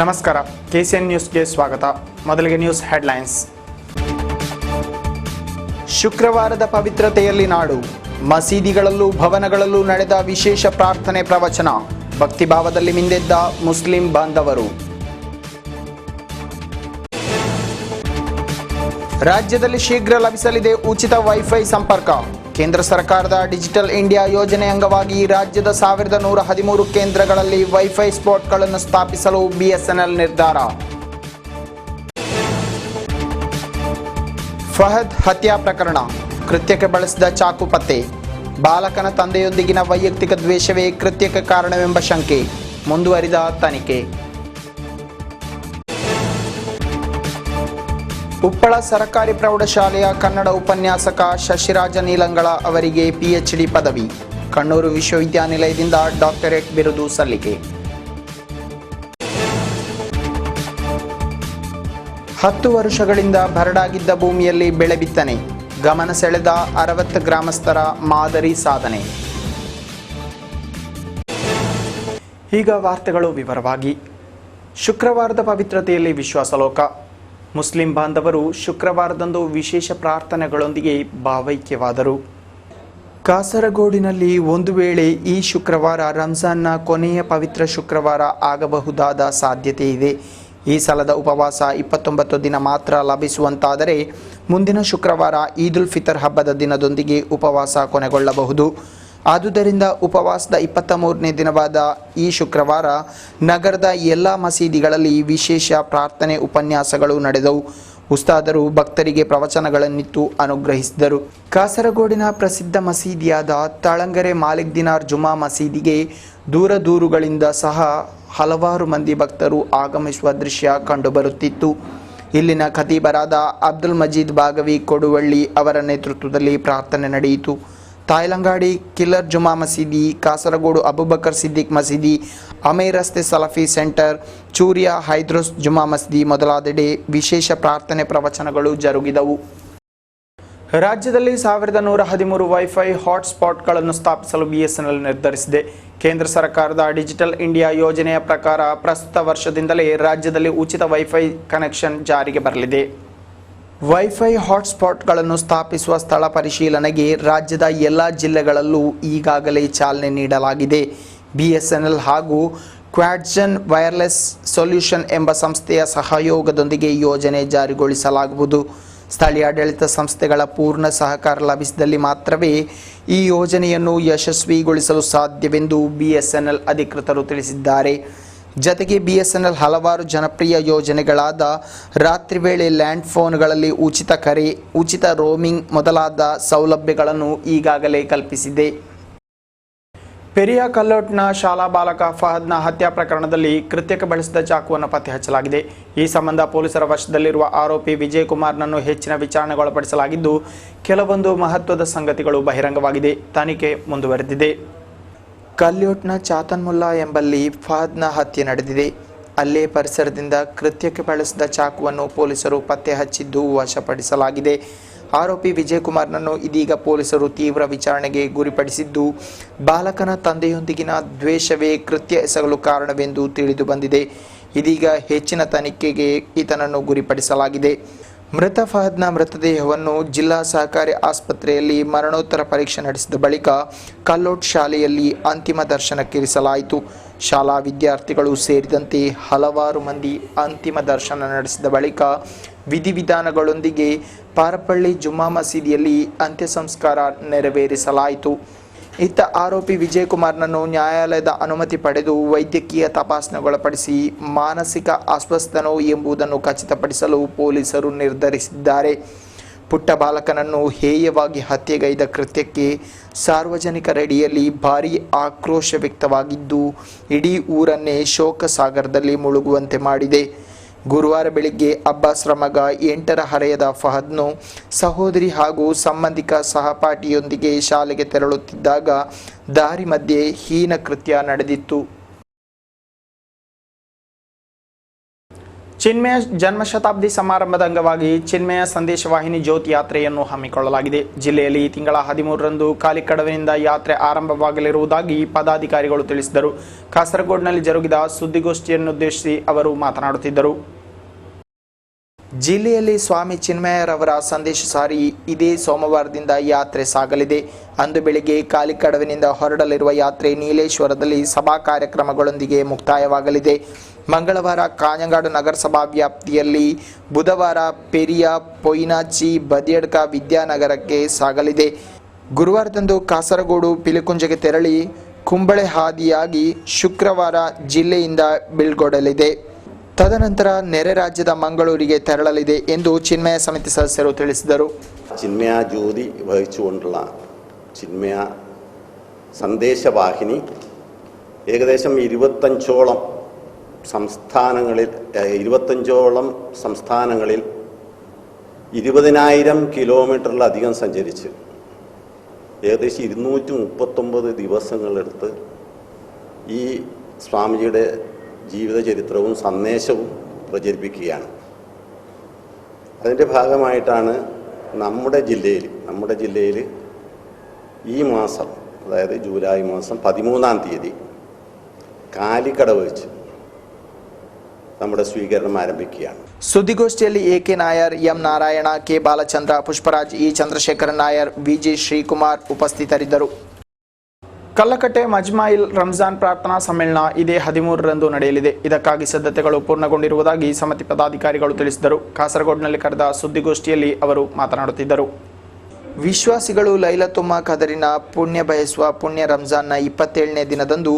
ನಮಸ್ಕಾರ, KCN ನ್ಯೂಸ್ಗೆ ಸ್ವಾಗತ. ಮೊದಲಿಗೆ ನ್ಯೂಸ್ ಹೆಡ್ಲೈನ್ಸ್. ಶುಕ್ರವಾರದ ಪವಿತ್ರತೆಯಲ್ಲಿ ನಾಡು, ಮಸೀದಿಗಳಲ್ಲೂ ಭವನಗಳಲ್ಲೂ ನಡೆದ ವಿಶೇಷ ಪ್ರಾರ್ಥನೆ ಪ್ರವಚನ, ಭಕ್ತಿಭಾವದಲ್ಲಿ ಮಿಂದೆದ್ದ ಮುಸ್ಲಿಂ ಬಾಂಧವರು. ರಾಜ್ಯದಲ್ಲಿ ಶೀಘ್ರ ಲಭಿಸಲಿದೆ ಉಚಿತ ವೈಫೈ ಸಂಪರ್ಕ. ಕೇಂದ್ರ ಸರ್ಕಾರದ ಡಿಜಿಟಲ್ ಇಂಡಿಯಾ ಯೋಜನೆ ಅಂಗವಾಗಿ ರಾಜ್ಯದ 1113 ಕೇಂದ್ರಗಳಲ್ಲಿ ವೈಫೈ ಸ್ಪಾಟ್ಗಳನ್ನು ಸ್ಥಾಪಿಸಲು BSNL ನಿರ್ಧಾರ. ಫಹದ್ ಹತ್ಯಾ ಪ್ರಕರಣ, ಕೃತ್ಯಕ್ಕೆ ಬಳಸಿದ ಚಾಕು ಪತ್ತೆ. ಬಾಲಕನ ತಂದೆಯೊಂದಿಗಿನ ವೈಯಕ್ತಿಕ ದ್ವೇಷವೇ ಕೃತ್ಯಕ್ಕೆ ಕಾರಣವೆಂಬ ಶಂಕೆ, ಮುಂದುವರಿದ ತನಿಖೆ. ಉಪ್ಪಳ ಸರ್ಕಾರಿ ಪ್ರೌಢಶಾಲೆಯ ಕನ್ನಡ ಉಪನ್ಯಾಸಕ ಶಶಿರಾಜ ನೀಲಂಗಳ ಅವರಿಗೆ PhD ಪದವಿ, ಕಣ್ಣೂರು ವಿಶ್ವವಿದ್ಯಾನಿಲಯದಿಂದ ಡಾಕ್ಟರೇಟ್ ಬಿರುದು ಸಲ್ಲಿಕೆ. 10 ವರ್ಷಗಳಿಂದ ಬರಡಾಗಿದ್ದ ಭೂಮಿಯಲ್ಲಿ ಬೆಳೆ ಬಿತ್ತನೆ, ಗಮನ ಸೆಳೆದ 60 ಗ್ರಾಮಸ್ಥರ ಮಾದರಿ ಸಾಧನೆ. ಈಗ ವಾರ್ತೆಗಳು ವಿವರವಾಗಿ. ಶುಕ್ರವಾರದ ಪವಿತ್ರತೆಯಲ್ಲಿ ವಿಶ್ವಾಸಲೋಕ. ಮುಸ್ಲಿಂ ಬಾಂಧವರು ಶುಕ್ರವಾರದಂದು ವಿಶೇಷ ಪ್ರಾರ್ಥನೆಗಳೊಂದಿಗೆ ಭಾವೈಕ್ಯವಾದರು. ಕಾಸರಗೋಡಿನಲ್ಲಿ ಒಂದು ವೇಳೆ ಈ ಶುಕ್ರವಾರ ರಂಜಾನ್ನ ಕೊನೆಯ ಪವಿತ್ರ ಶುಕ್ರವಾರ ಆಗಬಹುದಾದ ಸಾಧ್ಯತೆ ಇದೆ. ಈ ಸಲದ ಉಪವಾಸ 29 ದಿನ ಮಾತ್ರ ಲಭಿಸುವಂತಾದರೆ ಮುಂದಿನ ಶುಕ್ರವಾರ ಈದ್ ಉಲ್ ಫಿತರ್ ಹಬ್ಬದ ದಿನದೊಂದಿಗೆ ಉಪವಾಸ ಕೊನೆಗೊಳ್ಳಬಹುದು. ಆದುದರಿಂದ ಉಪವಾಸದ 23ನೇ ದಿನವಾದ ಈ ಶುಕ್ರವಾರ ನಗರದ ಎಲ್ಲ ಮಸೀದಿಗಳಲ್ಲಿ ವಿಶೇಷ ಪ್ರಾರ್ಥನೆ ಉಪನ್ಯಾಸಗಳು ನಡೆದವು. ಉಸ್ತಾದರು ಭಕ್ತರಿಗೆ ಪ್ರವಚನಗಳನ್ನಿತ್ತು ಅನುಗ್ರಹಿಸಿದರು. ಕಾಸರಗೋಡಿನ ಪ್ರಸಿದ್ಧ ಮಸೀದಿಯಾದ ತಳಂಗೆರೆ ಮಾಲಿಕ್ ದಿನಾರ್ ಜುಮಾ ಮಸೀದಿಗೆ ದೂರಗಳಿಂದ ಸಹ ಹಲವಾರು ಮಂದಿ ಭಕ್ತರು ಆಗಮಿಸುವ ದೃಶ್ಯ ಕಂಡುಬರುತ್ತಿತ್ತು. ಇಲ್ಲಿನ ಖತೀಬರಾದ ಅಬ್ದುಲ್ ಮಜೀದ್ ಬಾಗವಿ ಕೊಡುವಳ್ಳಿ ಅವರ ನೇತೃತ್ವದಲ್ಲಿ ಪ್ರಾರ್ಥನೆ ನಡೆಯಿತು. ತಾಯ್ಲಂಗಾಡಿ ಕಿಲ್ಲರ್ ಜುಮಾ ಮಸೀದಿ, ಕಾಸರಗೋಡು ಅಬುಬಕರ್ ಸಿದ್ದಿಕ್ ಮಸೀದಿ, ಅಮೈ ರಸ್ತೆ ಸಲಫಿ ಸೆಂಟರ್, ಚೂರಿಯಾ ಹೈದ್ರೋಸ್ ಜುಮಾ ಮಸೀದಿ ಮೊದಲಾದೆಡೆ ವಿಶೇಷ ಪ್ರಾರ್ಥನೆ ಪ್ರವಚನಗಳು ಜರುಗಿದವು. ರಾಜ್ಯದಲ್ಲಿ 1113 ವೈಫೈ ಹಾಟ್ಸ್ಪಾಟ್ಗಳನ್ನು ಸ್ಥಾಪಿಸಲು BSNL ನಿರ್ಧರಿಸಿದೆ. ಕೇಂದ್ರ ಸರ್ಕಾರದ ಡಿಜಿಟಲ್ ಇಂಡಿಯಾ ಯೋಜನೆಯ ಪ್ರಕಾರ ಪ್ರಸ್ತುತ ವರ್ಷದಿಂದಲೇ ರಾಜ್ಯದಲ್ಲಿ ಉಚಿತ ವೈಫೈ ಕನೆಕ್ಷನ್ ಜಾರಿಗೆ ಬರಲಿದೆ. ವೈಫೈ ಹಾಟ್ಸ್ಪಾಟ್ಗಳನ್ನು ಸ್ಥಾಪಿಸುವ ಸ್ಥಳ ಪರಿಶೀಲನೆಗೆ ರಾಜ್ಯದ ಎಲ್ಲ ಜಿಲ್ಲೆಗಳಲ್ಲೂ ಈಗಾಗಲೇ ಚಾಲನೆ ನೀಡಲಾಗಿದೆ. BSNL ಹಾಗೂ ಕ್ವಾಡ್ಜನ್ ವೈರ್ಲೆಸ್ ಸೊಲ್ಯೂಷನ್ ಎಂಬ ಸಂಸ್ಥೆಯ ಸಹಯೋಗದೊಂದಿಗೆ ಯೋಜನೆ ಜಾರಿಗೊಳಿಸಲಾಗುವುದು. ಸ್ಥಳೀಯಾಡಳಿತ ಸಂಸ್ಥೆಗಳ ಪೂರ್ಣ ಸಹಕಾರ ಲಭಿಸಿದಲ್ಲಿ ಮಾತ್ರವೇ ಈ ಯೋಜನೆಯನ್ನು ಯಶಸ್ವಿಗೊಳಿಸಲು ಸಾಧ್ಯವೆಂದು BSNL ಅಧಿಕೃತರು ತಿಳಿಸಿದ್ದಾರೆ. ಜತೆಗೆ BSNL ಹಲವಾರು ಜನಪ್ರಿಯ ಯೋಜನೆಗಳಾದ ರಾತ್ರಿ ವೇಳೆ ಲ್ಯಾಂಡ್ ಫೋನ್ಗಳಲ್ಲಿ ಉಚಿತ ಕರೆ, ಉಚಿತ ರೋಮಿಂಗ್ ಮೊದಲಾದ ಸೌಲಭ್ಯಗಳನ್ನು ಈಗಾಗಲೇ ಕಲ್ಪಿಸಿದೆ. ಪೆರಿಯ ಕಲ್ಲೋಟ್ನ ಶಾಲಾ ಬಾಲಕ ಫಹದ್ನ ಹತ್ಯಾ ಪ್ರಕರಣದಲ್ಲಿ ಕೃತ್ಯಕ್ಕೆ ಬಳಸಿದ ಚಾಕುವನ್ನು ಪತ್ತೆ ಹಚ್ಚಲಾಗಿದೆ. ಈ ಸಂಬಂಧ ಪೊಲೀಸರ ವಶದಲ್ಲಿರುವ ಆರೋಪಿ ವಿಜಯ್ ಕುಮಾರ್ನನ್ನು ಹೆಚ್ಚಿನ ವಿಚಾರಣೆಗೊಳಪಡಿಸಲಾಗಿದ್ದು, ಕೆಲವೊಂದು ಮಹತ್ವದ ಸಂಗತಿಗಳು ಬಹಿರಂಗವಾಗಿದೆ. ತನಿಖೆ ಮುಂದುವರೆದಿದೆ. ಕಲ್ಯೋಟ್ನ ಚಾತನ್ಮುಲ್ಲಾ ಎಂಬಲ್ಲಿ ಫಹದ್ನ ಹತ್ಯೆ ನಡೆದಿದೆ. ಅಲ್ಲೇ ಪರಿಸರದಿಂದ ಕೃತ್ಯಕ್ಕೆ ಬಳಸಿದ ಚಾಕುವನ್ನು ಪೊಲೀಸರು ಪತ್ತೆ ಹಚ್ಚಿದ್ದು ವಶಪಡಿಸಲಾಗಿದೆ. ಆರೋಪಿ ವಿಜಯ್ ಕುಮಾರ್ನನ್ನು ಇದೀಗ ಪೊಲೀಸರು ತೀವ್ರ ವಿಚಾರಣೆಗೆ ಗುರಿಪಡಿಸಿದ್ದು, ಬಾಲಕನ ತಂದೆಯೊಂದಿಗಿನ ದ್ವೇಷವೇ ಕೃತ್ಯ ಎಸಗಲು ಕಾರಣವೆಂದು ತಿಳಿದು ಬಂದಿದೆ. ಇದೀಗ ಹೆಚ್ಚಿನ ತನಿಖೆಗೆ ಈತನನ್ನು ಗುರಿಪಡಿಸಲಾಗಿದೆ. ಮೃತ ಫಹದ್ನ ಮೃತದೇಹವನ್ನು ಜಿಲ್ಲಾ ಸಹಕಾರಿ ಆಸ್ಪತ್ರೆಯಲ್ಲಿ ಮರಣೋತ್ತರ ಪರೀಕ್ಷೆ ನಡೆಸಿದ ಬಳಿಕ ಕಲ್ಲೋಟ್ ಶಾಲೆಯಲ್ಲಿ ಅಂತಿಮ ದರ್ಶನಕ್ಕಿರಿಸಲಾಯಿತು. ಶಾಲಾ ವಿದ್ಯಾರ್ಥಿಗಳು ಸೇರಿದಂತೆ ಹಲವಾರು ಮಂದಿ ಅಂತಿಮ ದರ್ಶನ ನಡೆಸಿದ ಬಳಿಕ ವಿಧಿವಿಧಾನಗಳೊಂದಿಗೆ ಪಾರಪಳ್ಳಿ ಜುಮ್ಮಾ ಮಸೀದಿಯಲ್ಲಿ ಅಂತ್ಯ ಸಂಸ್ಕಾರ ನೆರವೇರಿಸಲಾಯಿತು. ಇತ್ತ ಆರೋಪಿ ವಿಜಯ್ ಕುಮಾರ್ನನ್ನು ನ್ಯಾಯಾಲಯದ ಅನುಮತಿ ಪಡೆದು ವೈದ್ಯಕೀಯ ತಪಾಸಣೆಗೊಳಪಡಿಸಿ ಮಾನಸಿಕ ಅಸ್ವಸ್ಥನೋ ಎಂಬುದನ್ನು ಖಚಿತಪಡಿಸಲು ಪೊಲೀಸರು ನಿರ್ಧರಿಸಿದ್ದಾರೆ. ಪುಟ್ಟ ಬಾಲಕನನ್ನು ಹೇಯವಾಗಿ ಹತ್ಯೆಗೈದ ಕೃತ್ಯಕ್ಕೆ ಸಾರ್ವಜನಿಕರೆಡೆಯಲ್ಲಿ ಭಾರೀ ಆಕ್ರೋಶ ವ್ಯಕ್ತವಾಗಿದ್ದು, ಇಡೀ ಊರನ್ನೇ ಶೋಕ ಸಾಗರದಲ್ಲಿ ಮುಳುಗುವಂತೆ ಮಾಡಿದೆ. ಗುರುವಾರ ಬೆಳಿಗ್ಗೆ ಅಬ್ಬಾಸ್ರ ಮಗ 8ರ ಹರೆಯದ ಫಹದ್ನು ಸಹೋದರಿ ಹಾಗೂ ಸಂಬಂಧಿಕ ಸಹಪಾಠಿಯೊಂದಿಗೆ ಶಾಲೆಗೆ ತೆರಳುತ್ತಿದ್ದಾಗ ದಾರಿ ಮಧ್ಯೆ ಹೀನ ಕೃತ್ಯ ನಡೆದಿತ್ತು. ಚಿನ್ಮಯ ಜನ್ಮಶತಾಬ್ದಿ ಸಮಾರಂಭದ ಅಂಗವಾಗಿ ಚಿನ್ಮಯ ಸಂದೇಶ ವಾಹಿನಿ ಜ್ಯೋತಿ ಯಾತ್ರೆಯನ್ನು ಹಮ್ಮಿಕೊಳ್ಳಲಾಗಿದೆ. ಜಿಲ್ಲೆಯಲ್ಲಿ ಈ ತಿಂಗಳ 13ರಂದು ಕಾಲಿಕಡವಿನಿಂದ ಯಾತ್ರೆ ಆರಂಭವಾಗಲಿರುವುದಾಗಿ ಪದಾಧಿಕಾರಿಗಳು ತಿಳಿಸಿದರು. ಕಾಸರಗೋಡಿನಲ್ಲಿ ಜರುಗಿದ ಸುದ್ದಿಗೋಷ್ಠಿಯನ್ನುದ್ದೇಶಿಸಿ ಅವರು ಮಾತನಾಡುತ್ತಿದ್ದರು. ಜಿಲ್ಲೆಯಲ್ಲಿ ಸ್ವಾಮಿ ಚಿನ್ಮಯರವರ ಸಂದೇಶ ಸಾರಿ ಇದೇ ಸೋಮವಾರದಿಂದ ಯಾತ್ರೆ ಸಾಗಲಿದೆ. ಅಂದು ಬೆಳಿಗ್ಗೆ ಕಾಲಿಕಡವಿನಿಂದ ಹೊರಡಲಿರುವ ಯಾತ್ರೆ ನೀಲೇಶ್ವರದಲ್ಲಿ ಸಭಾ ಕಾರ್ಯಕ್ರಮಗಳೊಂದಿಗೆ ಮುಕ್ತಾಯವಾಗಲಿದೆ. ಮಂಗಳವಾರ ಕಾಞಂಗಾಡು ನಗರಸಭಾ ವ್ಯಾಪ್ತಿಯಲ್ಲಿ, ಬುಧವಾರ ಪೆರಿಯ, ಪೊಯ್ನಾಚಿ, ಬದಿಯಡ್ಕ ವಿದ್ಯಾನಗರಕ್ಕೆ ಸಾಗಲಿದೆ. ಗುರುವಾರದಂದು ಕಾಸರಗೋಡು ಪಿಲಿಕುಂಜಗೆ ತೆರಳಿ ಕುಂಬಳೆ ಹಾದಿಯಾಗಿ ಶುಕ್ರವಾರ ಜಿಲ್ಲೆಯಿಂದ ಬೀಳ್ಗೊಡಲಿದೆ. ತದನಂತರ ನೆರೆ ರಾಜ್ಯದ ಮಂಗಳೂರಿಗೆ ತೆರಳಲಿದೆ ಎಂದು ಚಿನ್ಮಯ ಸಮಿತಿ ಸದಸ್ಯರು ತಿಳಿಸಿದರು. ചിന്മയ ജ്യോതി വഹിച്ചുകൊണ്ടുള്ള ചിന്മയ സന്ദേശവാഹിനി ഏകദേശം 25ഓളം സംസ്ഥാനങ്ങളിൽ 20,000 കിലോമീറ്ററിലധികം സഞ്ചരിച്ച് ഏകദേശം 239 ദിവസങ്ങളെടുത്ത് ഈ സ്വാമിജിയുടെ ജീവിതചരിത്രവും സന്ദേശവും പ്രചരിപ്പിക്കുകയാണ്. അതിൻ്റെ ഭാഗമായിട്ടാണ് നമ്മുടെ ജില്ലയിൽ ഈ മാസം, അതായത് ജൂലൈ മാസം 13-ാം തീയതി കാലിക്കടവ് വെച്ച് നമ്മുടെ സ്വീകരണം ആരംഭിക്കുകയാണ്. ಸುದ್ದಿಗೋಷ್ಠಿಯಲ್ಲಿ A K Nair, M Narayana, K Balachandra, Pushparaj, E Chandrashekhara Nair, V G Srikumar ಉಪಸ್ಥಿತರಿದ್ದರು. ಕಲ್ಲಕಟ್ಟೆ ಮಜ್ಮಾಯಿಲ್ ರಂಜಾನ್ ಪ್ರಾರ್ಥನಾ ಸಮ್ಮೇಳನ ಇದೇ 13ರಂದು ನಡೆಯಲಿದೆ. ಇದಕ್ಕಾಗಿ ಸಿದ್ಧತೆಗಳು ಪೂರ್ಣಗೊಂಡಿರುವುದಾಗಿ ಸಮಿತಿ ಪದಾಧಿಕಾರಿಗಳು ತಿಳಿಸಿದರು. ಕಾಸರಗೋಡಿನಲ್ಲಿ ಕರೆದ ಸುದ್ದಿಗೋಷ್ಠಿಯಲ್ಲಿ ಅವರು ಮಾತನಾಡುತ್ತಿದ್ದರು. ವಿಶ್ವಾಸಿಗಳು ಲೈಲತುಮ್ಮ ಕದರಿನ ಪುಣ್ಯ ಬಯಸುವ ಪುಣ್ಯ ರಂಜಾನ್ನ 27ನೇ ದಿನದಂದು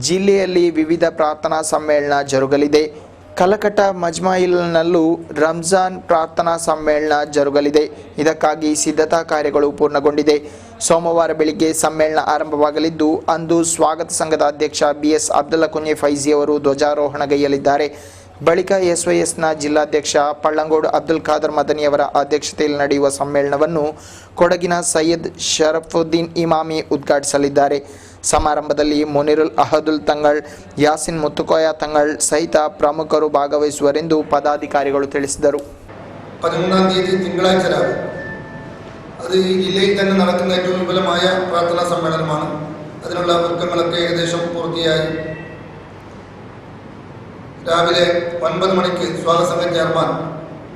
ಜಿಲ್ಲೆಯಲ್ಲಿ ವಿವಿಧ ಪ್ರಾರ್ಥನಾ ಸಮ್ಮೇಳನ ಜರುಗಲಿದೆ. ಕಲ್ಲಕಟ್ಟ ಮಜ್ಮಾಯಿಲ್ನಲ್ಲೂ ರಂಜಾನ್ ಪ್ರಾರ್ಥನಾ ಸಮ್ಮೇಳನ ಜರುಗಲಿದೆ. ಇದಕ್ಕಾಗಿ ಸಿದ್ಧತಾ ಕಾರ್ಯಗಳು ಪೂರ್ಣಗೊಂಡಿದೆ. ಸೋಮವಾರ ಬೆಳಿಗ್ಗೆ ಸಮ್ಮೇಳನ ಆರಂಭವಾಗಲಿದ್ದು, ಅಂದು ಸ್ವಾಗತ ಸಂಘದ ಅಧ್ಯಕ್ಷ BS ಅಬ್ದುಲ್ಲಾ ಕುಂಞೆ ಫೈಜಿ ಅವರು ಧ್ವಜಾರೋಹಣಗೈಯಲಿದ್ದಾರೆ. ಬಳಿಕ SYSನ ಜಿಲ್ಲಾಧ್ಯಕ್ಷ ಪಳ್ಳಂಗೋಡು ಅಬ್ದುಲ್ ಖಾದರ್ ಮದನಿಯವರ ಅಧ್ಯಕ್ಷತೆಯಲ್ಲಿ ನಡೆಯುವ ಸಮ್ಮೇಳನವನ್ನು ಕೊಡಗಿನ ಸೈಯದ್ ಶರಫುದ್ದೀನ್ ಇಮಾಮಿ ಉದ್ಘಾಟಿಸಲಿದ್ದಾರೆ. ಸಮಾರಂಭದಲ್ಲಿ ಮುನಿರುಲ್ ಅಹದುಲ್ ತಂಗಳ್, ಯಾಸಿನ್ ಮುತ್ತುಕೋಯ ತಂಗಳ್ ಸಹಿತ ಪ್ರಮುಖರು ಭಾಗವಹಿಸುವರೆಂದು ಪದಾಧಿಕಾರಿಗಳು ತಿಳಿಸಿದರು. 13-ാം തീയതി തിങ്കളാഴ്ച രാവിലെ അത് ഈ ജില്ലയിൽ തന്നെ നടക്കുന്ന ഏറ്റവും വിപുലമായ പ്രാർത്ഥനാ സമ്മേളനമാണ്. അതിനുള്ള ഒരുക്കങ്ങളൊക്കെ ഏകദേശം പൂർത്തിയായി. രാവിലെ 9 മണിക്ക് സ്വാഗത സംഘ ചെയർമാൻ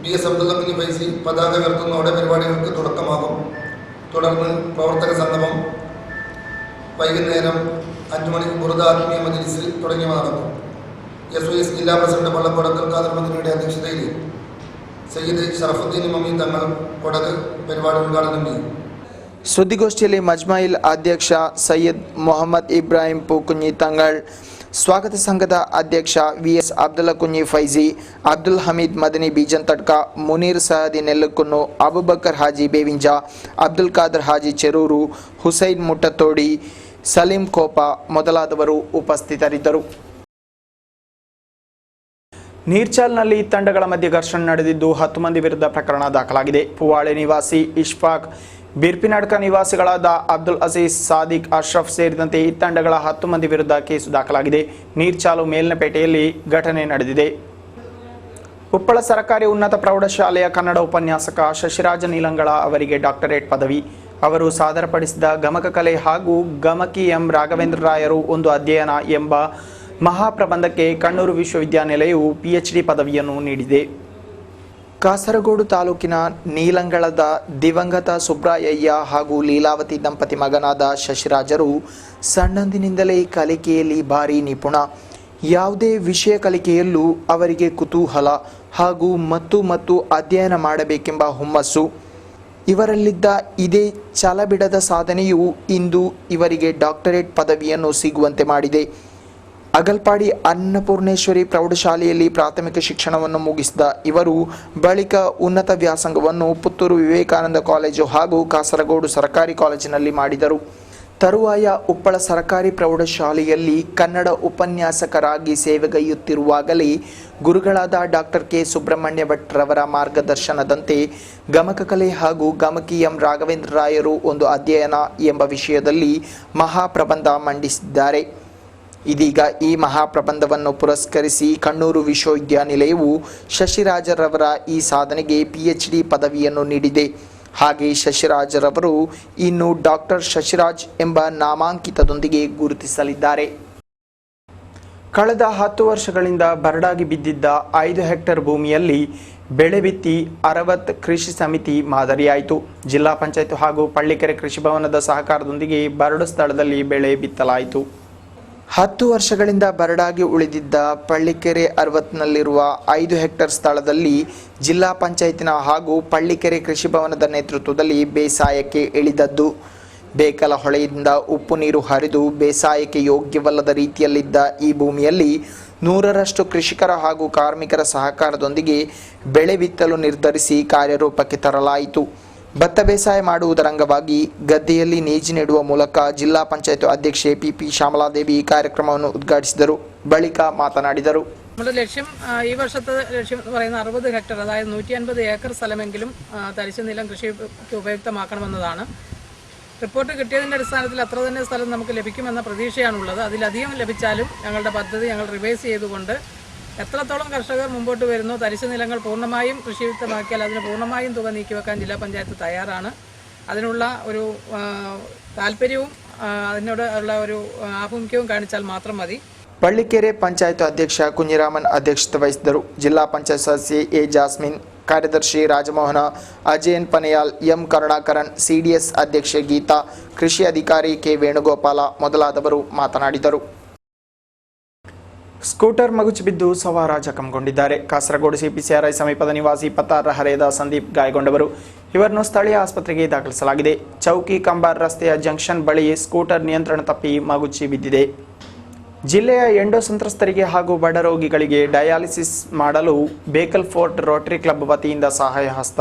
BS അബ്ദുല്ലാ കുഞ്ഞി ഫൈസി പതാക ഉയർത്തുന്നതോടെ പരിപാടികൾക്ക് തുടക്കമാകും. തുടർന്ന് പ്രവർത്തക സംഗമം, വൈകുന്നേരം 5 മണിക്ക് ബുറുദ ആത്മീയ മജ്ലിസ് തുടങ്ങിയവ നടക്കും. SYS ജില്ലാ പ്രസിഡന്റ് പള്ളക്കോട് അബ്ദുൽ ഖാദർ മദനിയുടെ അധ്യക്ഷതയിൽ സയ്യിദ് ഷറഫുദ്ദീൻ ഇമാമി തങ്ങൾ കൊടക് പരിപാടി ഉദ്ഘാടനം ചെയ്യും. ಸುದ್ದಿಗೋಷ್ಠಿಯಲ್ಲಿ ಮಜ್ಮಾಯಿಲ್ ಅಧ್ಯಕ್ಷ ಸೈಯದ್ ಮೊಹಮ್ಮದ್ ಇಬ್ರಾಹಿಂ ಪೂಕುಂಜಿ ತಂಗಳ್, ಸ್ವಾಗತ ಸಂಘದ ಅಧ್ಯಕ್ಷ VS ಅಬ್ದುಲ್ಲಾ ಕುಂಞಿ ಫೈಜಿ, ಅಬ್ದುಲ್ ಹಮೀದ್ ಮದನಿ ಬೀಜನ್ ತಡ್ಕ, ಮುನೀರ್ ಸಹದಿ ನೆಲ್ಲುಕುನ್ನು, ಅಬುಬಕರ್ ಹಾಜಿ ಬೇವಿಂಜ, ಅಬ್ದುಲ್ ಖಾದರ್ ಹಾಜಿ ಚೆರೂರು, ಹುಸೈನ್ ಮುಟ್ಟತೋಡಿ, ಸಲೀಂ ಕೋಪ ಮೊದಲಾದವರು ಉಪಸ್ಥಿತರಿದ್ದರು. ನೀರ್ಚಾಲ್ನಲ್ಲಿ ತಂಡಗಳ ಮಧ್ಯೆ ಘರ್ಷಣೆ ನಡೆದಿದ್ದು 10 ಮಂದಿ ವಿರುದ್ಧ ಪ್ರಕರಣ ದಾಖಲಾಗಿದೆ. ಪುವಾಳೆ ನಿವಾಸಿ ಇಶ್ಫಾಕ್, ಬಿರ್ಪಿನಾಡ್ಕ ನಿವಾಸಿಗಳಾದ ಅಬ್ದುಲ್ ಅಜೀಜ್, ಸಾದಿಕ್, ಅಶ್ರಫ್ ಸೇರಿದಂತೆ ಈ ತಂಡಗಳ 10 ಮಂದಿ ವಿರುದ್ಧ ಕೇಸು ದಾಖಲಾಗಿದೆ. ನೀರ್ಚಾಲು ಮೇಲ್ನಪೇಟೆಯಲ್ಲಿ ಘಟನೆ ನಡೆದಿದೆ. ಉಪ್ಪಳ ಸರ್ಕಾರಿ ಉನ್ನತ ಪ್ರೌಢಶಾಲೆಯ ಕನ್ನಡ ಉಪನ್ಯಾಸಕ ಶಶಿರಾಜ ನೀಲಂಗಳ ಅವರಿಗೆ ಡಾಕ್ಟರೇಟ್ ಪದವಿ. ಅವರು ಸಾದರಪಡಿಸಿದ ಗಮಕ ಕಲೆ ಹಾಗೂ ಗಮಕಿ ಎಂ ರಾಘವೇಂದ್ರ ರಾಯರು ಒಂದು ಅಧ್ಯಯನ ಎಂಬ ಮಹಾಪ್ರಬಂಧಕ್ಕೆ ಕಣ್ಣೂರು ವಿಶ್ವವಿದ್ಯಾನಿಲಯವು PhD ಪದವಿಯನ್ನು ನೀಡಿದೆ. ಕಾಸರಗೋಡು ತಾಲೂಕಿನ ನೀಲಂಗಳದ ದಿವಂಗತ ಸುಬ್ರಾಯಯ್ಯ ಹಾಗೂ ಲೀಲಾವತಿ ದಂಪತಿ ಮಗನಾದ ಶಶಿರಾಜರು ಸಣ್ಣಂದಿನಿಂದಲೇ ಕಲಿಕೆಯಲ್ಲಿ ಭಾರಿ ನಿಪುಣ. ಯಾವುದೇ ವಿಷಯ ಕಲಿಕೆಯಲ್ಲೂ ಅವರಿಗೆ ಕುತೂಹಲ ಹಾಗೂ ಮತ್ತು ಅಧ್ಯಯನ ಮಾಡಬೇಕೆಂಬ ಹುಮ್ಮಸ್ಸು. ಇವರಲ್ಲಿದ್ದ ಇದೇ ಛಲಬಿಡದ ಸಾಧನೆಯು ಇಂದು ಇವರಿಗೆ ಡಾಕ್ಟರೇಟ್ ಪದವಿಯನ್ನು ಸಿಗುವಂತೆ ಮಾಡಿದೆ. ಅಗಲ್ಪಾಡಿ ಅನ್ನಪೂರ್ಣೇಶ್ವರಿ ಪ್ರೌಢಶಾಲೆಯಲ್ಲಿ ಪ್ರಾಥಮಿಕ ಶಿಕ್ಷಣವನ್ನು ಮುಗಿಸಿದ ಇವರು ಬಳಿಕ ಉನ್ನತ ವ್ಯಾಸಂಗವನ್ನು ಪುತ್ತೂರು ವಿವೇಕಾನಂದ ಕಾಲೇಜು ಹಾಗೂ ಕಾಸರಗೋಡು ಸರ್ಕಾರಿ ಕಾಲೇಜಿನಲ್ಲಿ ಮಾಡಿದರು. ತರುವಾಯ ಉಪ್ಪಳ ಸರ್ಕಾರಿ ಪ್ರೌಢಶಾಲೆಯಲ್ಲಿ ಕನ್ನಡ ಉಪನ್ಯಾಸಕರಾಗಿ ಸೇವೆಗೈಯುತ್ತಿರುವಾಗಲೇ ಗುರುಗಳಾದ ಡಾಕ್ಟರ್ ಕೆ ಸುಬ್ರಹ್ಮಣ್ಯ ಭಟ್ ರವರ ಮಾರ್ಗದರ್ಶನದಂತೆ ಗಮಕ ಕಲೆ ಹಾಗೂ ಗಮಕಿ ಎಂ ರಾಘವೇಂದ್ರ ರಾಯರು ಒಂದು ಅಧ್ಯಯನ ಎಂಬ ವಿಷಯದಲ್ಲಿ ಮಹಾಪ್ರಬಂಧ ಮಂಡಿಸಿದ್ದಾರೆ. ಇದೀಗ ಈ ಮಹಾಪ್ರಬಂಧವನ್ನು ಪುರಸ್ಕರಿಸಿ ಕಣ್ಣೂರು ವಿಶ್ವವಿದ್ಯಾನಿಲಯವು ಶಶಿರಾಜರವರ ಈ ಸಾಧನೆಗೆ PhD ಪದವಿಯನ್ನು ನೀಡಿದೆ. ಹಾಗೆ ಶಶಿರಾಜರವರು ಇನ್ನು ಡಾಕ್ಟರ್ ಶಶಿರಾಜ್ ಎಂಬ ನಾಮಾಂಕಿತದೊಂದಿಗೆ ಗುರುತಿಸಲಿದ್ದಾರೆ. ಕಳೆದ 10 ವರ್ಷಗಳಿಂದ ಬರಡಾಗಿ ಬಿದ್ದಿದ್ದ 5 ಹೆಕ್ಟೇರ್ ಭೂಮಿಯಲ್ಲಿ ಬೆಳೆ ಬಿತ್ತಿ 60 ಕೃಷಿ ಸಮಿತಿ ಮಾದರಿಯಾಯಿತು. ಜಿಲ್ಲಾ ಪಂಚಾಯತ್ ಹಾಗೂ ಪಳ್ಳಿಕೆರೆ ಕೃಷಿ ಭವನದ ಸಹಕಾರದೊಂದಿಗೆ ಬರಡು ಸ್ಥಳದಲ್ಲಿ ಬೆಳೆ ಬಿತ್ತಲಾಯಿತು. 10 ವರ್ಷಗಳಿಂದ ಬರಡಾಗಿ ಉಳಿದಿದ್ದ ಪಳ್ಳಿಕೆರೆ 60ನಲ್ಲಿರುವ 5 ಹೆಕ್ಟೇರ್ ಸ್ಥಳದಲ್ಲಿ ಜಿಲ್ಲಾ ಪಂಚಾಯತಿನ ಹಾಗೂ ಪಳ್ಳಿಕೆರೆ ಕೃಷಿ ಭವನದ ನೇತೃತ್ವದಲ್ಲಿ ಬೇಸಾಯಕ್ಕೆ ಇಳಿದದ್ದು. ಬೇಕಲ ಹೊಳೆಯಿಂದ ಉಪ್ಪು ನೀರು ಹರಿದು ಬೇಸಾಯಕ್ಕೆ ಯೋಗ್ಯವಲ್ಲದ ರೀತಿಯಲ್ಲಿದ್ದ ಈ ಭೂಮಿಯಲ್ಲಿ 100ರಷ್ಟು ಕೃಷಿಕರ ಹಾಗೂ ಕಾರ್ಮಿಕರ ಸಹಕಾರದೊಂದಿಗೆ ಬೆಳೆ ಬಿತ್ತಲು ನಿರ್ಧರಿಸಿ ಕಾರ್ಯರೂಪಕ್ಕೆ ತರಲಾಯಿತು. ಭತ್ತ ಬೇಸಾಯ ಮಾಡುವುದರ ಅಂಗವಾಗಿ ಗದ್ದೆಯಲ್ಲಿ ನೇಜಿ ನೆಡುವ ಮೂಲಕ ಜಿಲ್ಲಾ ಪಂಚಾಯತ್ ಅಧ್ಯಕ್ಷೆ PP ശ്യാമളാദേവി ಕಾರ್ಯಕ್ರಮವನ್ನು ಉದ್ಘಾಟಿಸಿದರು. ಬಳಿಕ ಮಾತನಾಡಿದರು. നമ്മുടെ ലക്ഷ്യം ഈ വർഷത്തെ ലക്ഷ്യം എന്ന് പറയുന്നത് 60 ഹെക്ടർ അതായത് 150 ഏക്കർ സ്ഥലമെങ്കിലും തരിശു നിലം കൃഷിക്ക് ഉപയുക്തമാക്കണമെന്നതാണ്. റിപ്പോർട്ട് കിട്ടിയതിൻ്റെ അടിസ്ഥാനത്തിൽ അത്ര തന്നെ സ്ഥലം നമുക്ക് ലഭിക്കുമെന്ന പ്രതീക്ഷയാണുള്ളത്. അതിലധികം ലഭിച്ചാലും ഞങ്ങളുടെ പദ്ധതി ഞങ്ങൾ റിവൈസ് ചെയ്തുകൊണ്ട് എത്രത്തോളം കർഷകർ മുമ്പോട്ട് വരുന്നോ തരിശു നിലങ്ങൾ പൂർണ്ണമായും കൃഷിയുക്തമാക്കിയാൽ അതിന് പൂർണ്ണമായും തുക നീക്കിവെക്കാൻ ജില്ലാ പഞ്ചായത്ത് തയ്യാറാണ്. അതിനുള്ള ഒരു താല്പര്യവും അതിനോട് ഉള്ള ഒരു ആഭിമുഖ്യവും കാണിച്ചാൽ മാത്രം മതി. ಪಳ್ಳಿಕೆರೆ ಪಂಚಾಯತ್ ಅಧ್ಯಕ್ಷ ಕುഞ്ഞിರಾಮನ್ ಅಧ್ಯಕ್ಷತೆ ವಹಿಸಿದರು. ಜಿಲ್ಲಾ ಪಂಚಾಯತ್ ಸದಸ್ಯೆ A ಜಾಸ್ಮಿನ್, ಕಾರ್ಯದರ್ಶಿ ರಾಜಮೋಹನ, ಅಜಯನ್ ಪನೆಯಾಲ್, ಎಂ ಕರುಣಾಕರನ್, CDS ಅಧ್ಯಕ್ಷೆ ಗೀತಾ, ಕೃಷಿ ಅಧಿಕಾರಿ K ವೇಣುಗೋಪಾಲ ಮೊದಲಾದವರು ಮಾತನಾಡಿದರು. ಸ್ಕೂಟರ್ ಮಗುಚಿ ಬಿದ್ದು ಸವಾರ ಜಖಂಗೊಂಡಿದ್ದಾರೆ. ಕಾಸರಗೋಡು CPCRI ಸಮೀಪದ ನಿವಾಸಿ 26ರ ಹರೆಯದ ಸಂದೀಪ್ ಗಾಯಗೊಂಡವರು. ಇವರನ್ನು ಸ್ಥಳೀಯ ಆಸ್ಪತ್ರೆಗೆ ದಾಖಲಿಸಲಾಗಿದೆ. ಚೌಕಿ ಕಂಬಾರ್ ರಸ್ತೆಯ ಜಂಕ್ಷನ್ ಬಳಿ ಸ್ಕೂಟರ್ ನಿಯಂತ್ರಣ ತಪ್ಪಿ ಮಗುಚಿ ಬಿದ್ದಿದೆ. ಜಿಲ್ಲೆಯ ಎಂಡೋ ಸಂತ್ರಸ್ತರಿಗೆ ಹಾಗೂ ಬಡ ರೋಗಿಗಳಿಗೆ ಡಯಾಲಿಸಿಸ್ ಮಾಡಲು ಬೇಕಲ್ ಫೋರ್ಟ್ ರೋಟರಿ ಕ್ಲಬ್ ವತಿಯಿಂದ ಸಹಾಯ ಹಸ್ತ.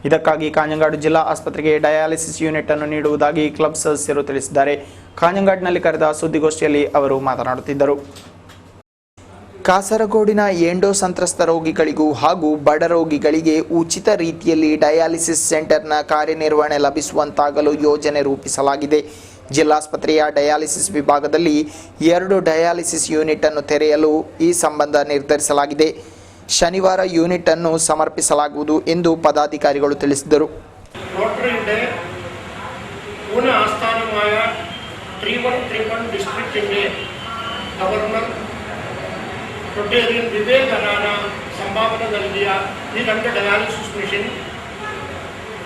ಇದಕ್ಕಾಗಿ ಕಾಂಜಂಗಾಡು ಜಿಲ್ಲಾ ಆಸ್ಪತ್ರೆಗೆ ಡಯಾಲಿಸಿಸ್ ಯೂನಿಟ್ ಅನ್ನು ನೀಡುವುದಾಗಿ ಕ್ಲಬ್ ಸದಸ್ಯರು ತಿಳಿಸಿದ್ದಾರೆ. ಕಾಂಜಂಗಾಡಿನಲ್ಲಿ ಕರೆದ ಸುದ್ದಿಗೋಷ್ಠಿಯಲ್ಲಿ ಅವರು ಮಾತನಾಡುತ್ತಿದ್ದರು. ಕಾಸರಗೋಡಿನ ಎಂಡೋ ಸಂತ್ರಸ್ತ ರೋಗಿಗಳಿಗೂ ಹಾಗೂ ಬಡ ರೋಗಿಗಳಿಗೆ ಉಚಿತ ರೀತಿಯಲ್ಲಿ ಡಯಾಲಿಸಿಸ್ ಸೆಂಟರ್ನ ಕಾರ್ಯನಿರ್ವಹಣೆ ಲಭಿಸುವಂತಾಗಲು ಯೋಜನೆ ರೂಪಿಸಲಾಗಿದೆ. ಜಿಲ್ಲಾಸ್ಪತ್ರೆಯ ಡಯಾಲಿಸಿಸ್ ವಿಭಾಗದಲ್ಲಿ 2 ಡಯಾಲಿಸಿಸ್ ಯೂನಿಟ್ ಅನ್ನು ತೆರೆಯಲು ಈ ಸಂಬಂಧ ನಿರ್ಧರಿಸಲಾಗಿದೆ. ಶನಿವಾರ ಯೂನಿಟ್ ಅನ್ನು ಸಮರ್ಪಿಸಲಾಗುವುದು ಎಂದು ಪದಾಧಿಕಾರಿಗಳು ತಿಳಿಸಿದರು. റോട്ടറിയുടെ പൂന ആസ്ഥാനമായ 3131 ഡിസ്ട്രിക്റ്റിന്റെ ഗവർണർ റൊട്ടേറിയൻ വിവേക് അനാന സംഭാവന നൽകിയ ഈ 2 ഡയാലിസിസ് മെഷീൻ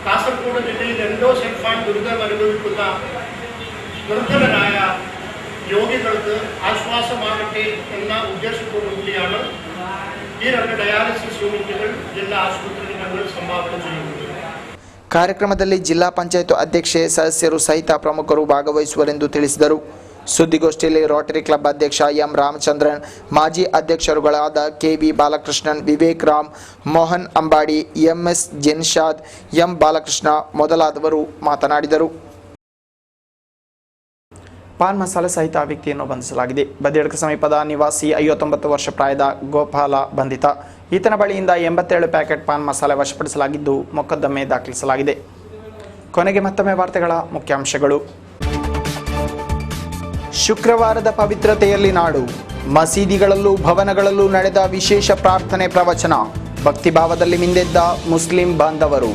കാസർഗോഡ് ജില്ലയിൽ എൻഡോസൾഫാൻ ദുരിതം അനുഭവിക്കുന്ന നിർധനരായ രോഗികൾക്ക് ആശ്വാസമാകട്ടെ എന്ന ഉദ്ദേശത്തോടുകൂടിയാണ് ഈ 2 ഡയാലിസിസ് യൂണിറ്റുകൾ ജില്ലാ ആശുപത്രിയിൽ ഞങ്ങൾ സംഭാവന ചെയ്യുന്നത്. ಕಾರ್ಯಕ್ರಮದಲ್ಲಿ ಜಿಲ್ಲಾ ಪಂಚಾಯತ್ ಅಧ್ಯಕ್ಷೆ, ಸದಸ್ಯರು ಸಹಿತ ಪ್ರಮುಖರು ಭಾಗವಹಿಸುವರೆಂದು ತಿಳಿಸಿದರು. ಸುದ್ದಿಗೋಷ್ಠಿಯಲ್ಲಿ ರೋಟರಿ ಕ್ಲಬ್ ಅಧ್ಯಕ್ಷ ಎಂ ರಾಮಚಂದ್ರನ್, ಮಾಜಿ ಅಧ್ಯಕ್ಷರುಗಳಾದ KV ಬಾಲಕೃಷ್ಣನ್, ವಿವೇಕ್ ರಾಮ್, ಮೋಹನ್ ಅಂಬಾಡಿ, MS ಜೆನ್ಶಾದ್, ಎಂ ಬಾಲಕೃಷ್ಣ ಮೊದಲಾದವರು ಮಾತನಾಡಿದರು. ಪಾನ್ ಮಸಾಲೆ ಸಹಿತ ವ್ಯಕ್ತಿಯನ್ನು ಬಂಧಿಸಲಾಗಿದೆ. ಬದಿಯಡ್ಕ ಸಮೀಪದ ನಿವಾಸಿ 59 ವರ್ಷ ಪ್ರಾಯದ ಗೋಪಾಲ ಬಂಧಿತ. ಈತನ ಬಳಿಯಿಂದ 87 ಪ್ಯಾಕೆಟ್ ಪಾನ್ ಮಸಾಲೆ ವಶಪಡಿಸಲಾಗಿದ್ದು ಮೊಕದ್ದಮೆ ದಾಖಲಿಸಲಾಗಿದೆ. ಕೊನೆಗೆ ಮತ್ತೊಮ್ಮೆ ವಾರ್ತೆಗಳ ಮುಖ್ಯಾಂಶಗಳು. ಶುಕ್ರವಾರದ ಪವಿತ್ರತೆಯಲ್ಲಿ ನಾಡು. ಮಸೀದಿಗಳಲ್ಲೂ ಭವನಗಳಲ್ಲೂ ನಡೆದ ವಿಶೇಷ ಪ್ರಾರ್ಥನೆ ಪ್ರವಚನ. ಭಕ್ತಿಭಾವದಲ್ಲಿ ಮಿಂದೆದ್ದ ಮುಸ್ಲಿಂ ಬಾಂಧವರು.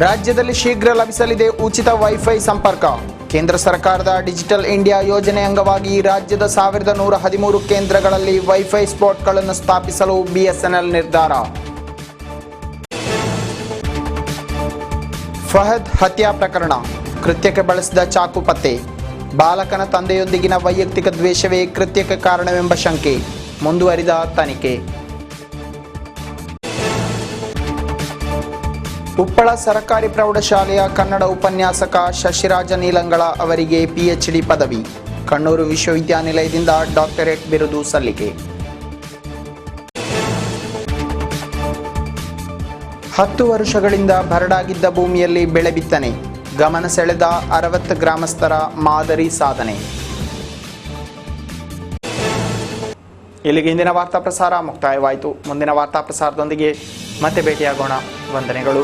ರಾಜ್ಯದಲ್ಲಿ ಶೀಘ್ರ ಲಭಿಸಲಿದೆ ಉಚಿತ ವೈಫೈ ಸಂಪರ್ಕ. ಕೇಂದ್ರ ಸರ್ಕಾರದ ಡಿಜಿಟಲ್ ಇಂಡಿಯಾ ಯೋಜನೆ ಅಂಗವಾಗಿ ರಾಜ್ಯದ 1113 ಕೇಂದ್ರಗಳಲ್ಲಿ ವೈಫೈ ಸ್ಪಾಟ್ಗಳನ್ನು ಸ್ಥಾಪಿಸಲು BSNL ನಿರ್ಧಾರ. ಫಹದ್ ಹತ್ಯಾ ಪ್ರಕರಣ. ಕೃತ್ಯಕ್ಕೆ ಬಳಸಿದ ಚಾಕು ಪತ್ತೆ. ಬಾಲಕನ ತಂದೆಯೊಂದಿಗಿನ ವೈಯಕ್ತಿಕ ದ್ವೇಷವೇ ಕೃತ್ಯಕ್ಕೆ ಕಾರಣವೆಂಬ ಶಂಕೆ. ಮುಂದುವರಿದ ತನಿಖೆ. ಉಪ್ಪಳ ಸರ್ಕಾರಿ ಪ್ರೌಢಶಾಲೆಯ ಕನ್ನಡ ಉಪನ್ಯಾಸಕ ಶಶಿರಾಜ ನೀಲಂಗಳ ಅವರಿಗೆ PhD ಪದವಿ. ಕಣ್ಣೂರು ವಿಶ್ವವಿದ್ಯಾನಿಲಯದಿಂದ ಡಾಕ್ಟರೇಟ್ ಬಿರುದು ಸಲ್ಲಿಕೆ. 10 ವರ್ಷಗಳಿಂದ ಬರಡಾಗಿದ್ದ ಭೂಮಿಯಲ್ಲಿ ಬೆಳೆ ಬಿತ್ತನೆ. ಗಮನ ಸೆಳೆದ 60 ಗ್ರಾಮಸ್ಥರ ಮಾದರಿ ಸಾಧನೆ. ಇಲ್ಲಿಗೆ ಇಂದಿನ ವಾರ್ತಾ ಪ್ರಸಾರ ಮುಕ್ತಾಯವಾಯಿತು. ಮುಂದಿನ ವಾರ್ತಾ ಪ್ರಸಾರದೊಂದಿಗೆ ಮತ್ತೆ ಭೇಟಿಯಾಗೋಣ. ವಂದನೆಗಳು.